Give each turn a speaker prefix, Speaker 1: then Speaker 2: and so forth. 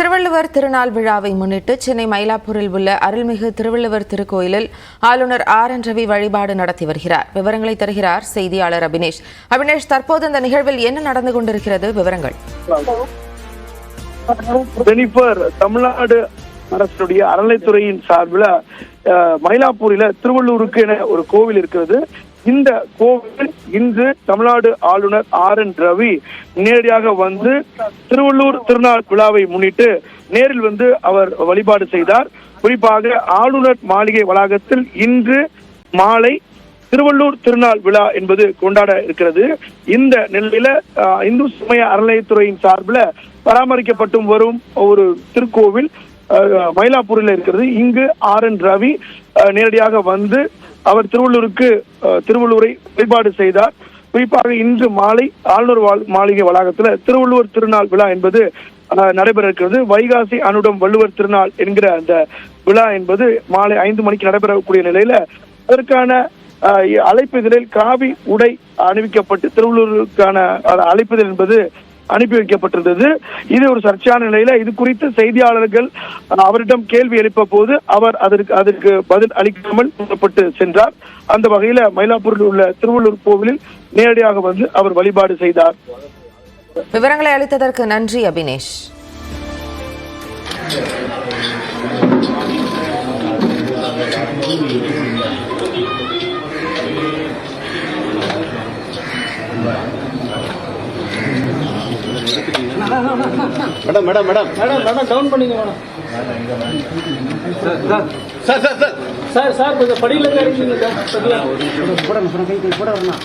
Speaker 1: திருவள்ளுவர் திருநாள் விழாவை முன்னிட்டு சென்னை மயிலாப்பூரில் உள்ள அருள்மிகு திருவள்ளுவர் திருக்கோயிலில் ஆளுநர் RN ரவி வழிபாடு நடத்தி வருகிறார். விவரங்களை தருகிறார் செய்தியாளர் அபினேஷ். அபினேஷ், தற்போது இந்த நிகழ்வில் என்ன நடந்து கொண்டிருக்கிறது? விவரங்கள்.
Speaker 2: தமிழ்நாடு அரசுடைய அறநிலைத்துறையின் சார்பில் மயிலாப்பூரில் திருவள்ளூருக்கு என ஒரு கோவில் இருக்கிறது. இந்த கோவில் இன்று தமிழ்நாடு ஆளுநர் RN ரவி நேரடியாக வந்து திருவள்ளூர் திருநாள் விழாவை முன்னிட்டு நேரில் வந்து அவர் வழிபாடு செய்தார். குறிப்பாக ஆளுநர் மாளிகை வளாகத்தில் இன்று மாலை திருவள்ளூர் திருநாள் விழா என்பது கொண்டாட இருக்கிறது. இந்த நிலையில இந்து சமய அறநிலையத்துறையின் சார்பில் பராமரிக்கப்பட்டு வரும் ஒரு திருக்கோவில் மயிலாப்பூரில் இருக்கிறது. இங்கு RN ரவி நேரடியாக வந்து அவர் திருவள்ளூரை வழிபாடு செய்தார். குறிப்பாக இன்று மாலை ஆளுநர் மாளிகை வளாகத்தில் திருவள்ளுவர் திருநாள் விழா என்பது நடைபெற இருக்கிறது. வைகாசி அனுடம் வள்ளுவர் திருநாள் என்கிற அந்த விழா என்பது மாலை 5 மணிக்கு நடைபெறக்கூடிய நிலையில அதற்கான அழைப்பிதழில் காவி உடை அணிவிக்கப்பட்டு திருவள்ளூருக்கான அழைப்பிதழ் என்பது அனுப்பி வைக்கப்பட்டிருந்தது. இது ஒரு சர்ச்சையான நிலையில இது குறித்து செய்தியாளர்கள் அவரிடம் கேள்வி எழுப்ப போது அவர் அதற்கு பதில் அளிக்காமல் புறப்பட்டு சென்றார். அந்த வகையில மயிலாப்பூரில் உள்ள திருவள்ளூர் கோவிலில் நேரடியாக வந்து அவர் வழிபாடு செய்தார்.
Speaker 1: விவரங்களை அளித்ததற்கு நன்றி Abinesh.
Speaker 3: Madam madam madam madam madam down பண்ணிங்க madam. Sir sir sir sir sir கொஞ்சம் படியில இறங்கிங்க சார். போடணும் கை போட வரணும்.